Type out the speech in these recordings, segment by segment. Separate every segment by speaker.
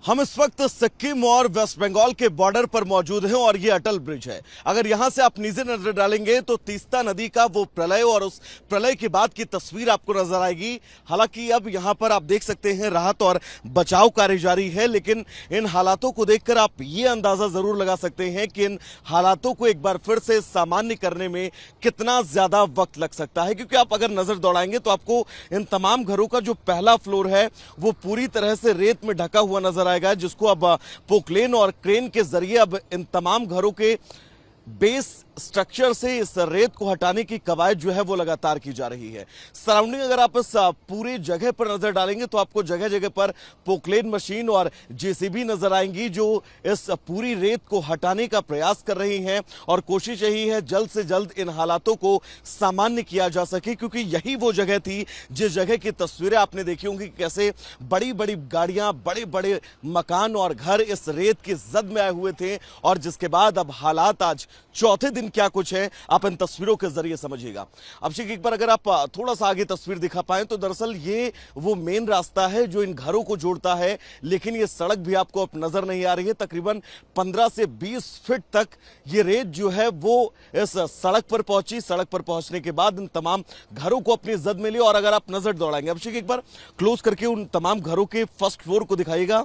Speaker 1: हम इस वक्त सिक्किम और वेस्ट बंगाल के बॉर्डर पर मौजूद हैं और ये अटल ब्रिज है। अगर यहां से आप नीचे नजर डालेंगे तो तीस्ता नदी का वो प्रलय और उस प्रलय के बाद की तस्वीर आपको नजर आएगी। हालांकि अब यहां पर आप देख सकते हैं राहत और बचाव कार्य जारी है, लेकिन इन हालातों को देखकर आप ये अंदाजा जरूर लगा सकते हैं कि इन हालातों को एक बार फिर से सामान्य करने में कितना ज्यादा वक्त लग सकता है। क्योंकि आप अगर नजर दौड़ाएंगे तो आपको इन तमाम घरों का जो पहला फ्लोर है वो पूरी तरह से रेत में ढका हुआ नजर आएगा, जिसको अब पोकलेन और क्रेन के जरिए अब इन तमाम घरों के बेस स्ट्रक्चर से इस रेत को हटाने की कवायद जो है वो लगातार की जा रही है। सराउंडिंग अगर आप इस पूरी जगह पर नजर डालेंगे तो आपको जगह जगह पर पोकलेन मशीन और जेसीबी नजर आएंगी, जो इस पूरी रेत को हटाने का प्रयास कर रही हैं और कोशिश यही है जल्द से जल्द इन हालातों को सामान्य किया जा सके। क्योंकि यही वो जगह थी जिस जगह की तस्वीरें आपने देखी होंगी, कैसे बड़ी बड़ी गाड़ियां, बड़े बड़े मकान और घर इस रेत की जद में आए हुए थे, और जिसके बाद अब हालात आज चौथे दिन क्या कुछ है आप इन तस्वीरों के जरिए समझिएगा। अभिषेक, एक बार अगर आप थोड़ा सा आगे तस्वीर दिखा पाए तो दरअसल ये वो मेन रास्ता है जो इन घरों को जोड़ता है, लेकिन ये सड़क भी आपको अब नजर नहीं आ रही है। तकरीबन 15 से 20 फीट तक ये रेत जो है वो इस सड़क पर पहुंची। सड़क पर पहुंचने के बाद इन तमाम घरों को अपनी जद में लिया। और अगर आप नजर दौड़ाएंगे अभिषेक, एक बार क्लोज करके उन तमाम घरों के फर्स्ट फ्लोर को दिखाइएगा।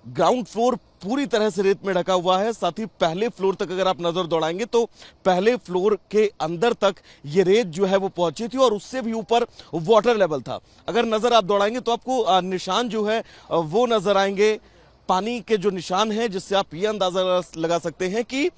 Speaker 1: ग्राउंड फ्लोर पूरी तरह से रेत में ढका हुआ है। साथ ही पहले फ्लोर तक अगर आप नजर दौड़ाएंगे तो पहले फ्लोर के अंदर तक ये रेत जो है वो पहुंची थी और उससे भी ऊपर वाटर लेवल था। अगर नजर आप दौड़ाएंगे तो आपको निशान जो है वो नजर आएंगे, पानी के जो निशान है, जिससे आप ये अंदाजा लगा सकते हैं कि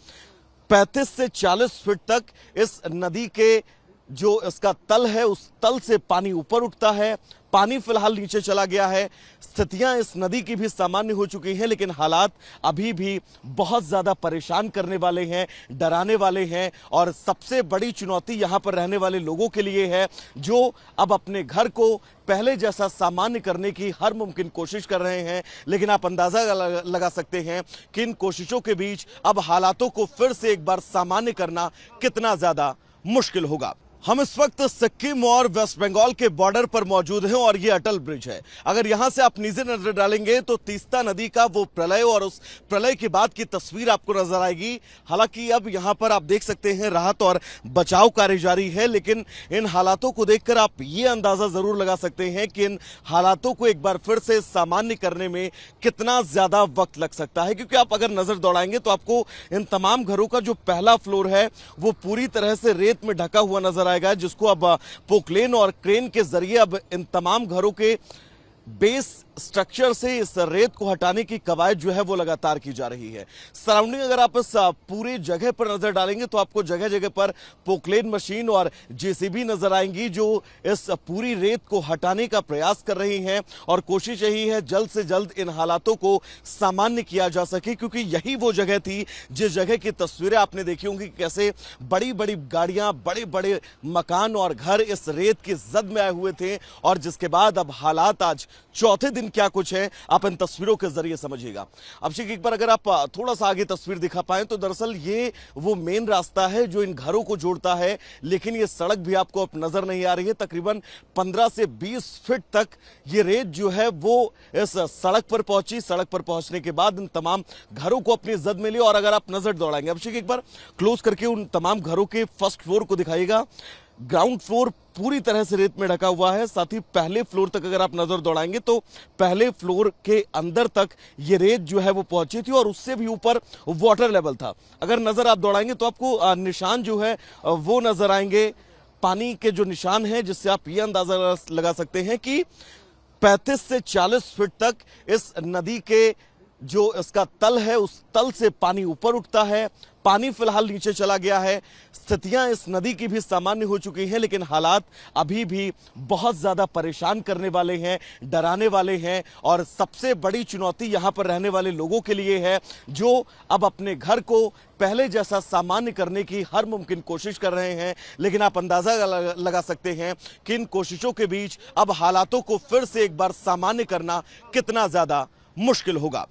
Speaker 1: 35 से 40 फीट तक इस नदी के जो इसका तल है उस तल से पानी ऊपर उठता है। पानी फिलहाल नीचे चला गया है। स्थितियां इस नदी की भी सामान्य हो चुकी हैं, लेकिन हालात अभी भी बहुत ज्यादा परेशान करने वाले हैं, डराने वाले हैं। और सबसे बड़ी चुनौती यहां पर रहने वाले लोगों के लिए है, जो अब अपने घर को पहले जैसा सामान्य करने की हर मुमकिन कोशिश कर रहे हैं। लेकिन आप अंदाजा लगा सकते हैं कि इन कोशिशों के बीच अब हालातों को फिर से एक बार सामान्य करना कितना ज्यादा मुश्किल होगा। हम इस वक्त सिक्किम और वेस्ट बंगाल के बॉर्डर पर मौजूद हैं और ये अटल ब्रिज है। अगर यहां से आप नीचे नजर डालेंगे तो तीस्ता नदी का वो प्रलय और उस प्रलय के बाद की तस्वीर आपको नजर आएगी। हालांकि अब यहां पर आप देख सकते हैं राहत और बचाव कार्य जारी है, लेकिन इन हालातों को देखकर आप ये अंदाजा जरूर लगा सकते हैं कि इन हालातों को एक बार फिर से सामान्य करने में कितना ज्यादा वक्त लग सकता है। क्योंकि आप अगर नजर दौड़ाएंगे तो आपको इन तमाम घरों का जो पहला फ्लोर है वो पूरी तरह से रेत में ढका हुआ नजर आएगा, जिसको अब पोकलेन और क्रेन के जरिए अब इन तमाम घरों के बेस स्ट्रक्चर से इस रेत को हटाने की कवायद जो है वो लगातार की जा रही है। सराउंडिंग अगर आप इस पूरी जगह पर नजर डालेंगे तो आपको जगह जगह पर पोकलेन मशीन और जेसीबी नजर आएंगी, जो इस पूरी रेत को हटाने का प्रयास कर रही हैं और कोशिश यही है जल्द से जल्द इन हालातों को सामान्य किया जा सके। क्योंकि यही वो जगह थी जिस जगह की तस्वीरें आपने देखी होंगी, कैसे बड़ी बड़ी गाड़ियां, बड़े बड़े मकान और घर इस रेत की जद में आए हुए थे, और जिसके बाद अब हालात आज चौथे दिन क्या कुछ है आप इन तस्वीरों के जरिए समझिएगा। अभिषेक, एक बार अगर आप थोड़ा सा आगे तस्वीर दिखा पाए तो दरअसल ये वो मेन रास्ता है जो इन घरों को जोड़ता है, लेकिन ये सड़क भी आपको अब नजर नहीं आ रही है। तकरीबन 15 से 20 फीट तक ये रेत जो है वो इस सड़क पर पहुंची। सड़क पर पहुंचने के बाद इन तमाम घरों को अपनी जद में लिया। और अगर आप नजर दौड़ाएंगे अभिषेक, एक बार क्लोज करके उन तमाम घरों के फर्स्ट फ्लोर को दिखाइएगा। ग्राउंड फ्लोर पूरी तरह से रेत में ढका हुआ है। साथ ही पहले फ्लोर तक अगर आप नजर दौड़ाएंगे तो पहले फ्लोर के अंदर तक ये रेत जो है वो पहुंची थी और उससे भी ऊपर वाटर लेवल था। अगर नजर आप दौड़ाएंगे तो आपको निशान जो है वो नजर आएंगे, पानी के जो निशान है, जिससे आप ये अंदाजा लगा सकते हैं कि 35 से 40 फीट तक इस नदी के जो इसका तल है उस तल से पानी ऊपर उठता है। पानी फिलहाल नीचे चला गया है। स्थितियां इस नदी की भी सामान्य हो चुकी हैं, लेकिन हालात अभी भी बहुत ज्यादा परेशान करने वाले हैं, डराने वाले हैं। और सबसे बड़ी चुनौती यहां पर रहने वाले लोगों के लिए है, जो अब अपने घर को पहले जैसा सामान्य करने की हर मुमकिन कोशिश कर रहे हैं। लेकिन आप अंदाजा लगा सकते हैं कि इन कोशिशों के बीच अब हालातों को फिर से एक बार सामान्य करना कितना ज्यादा मुश्किल होगा।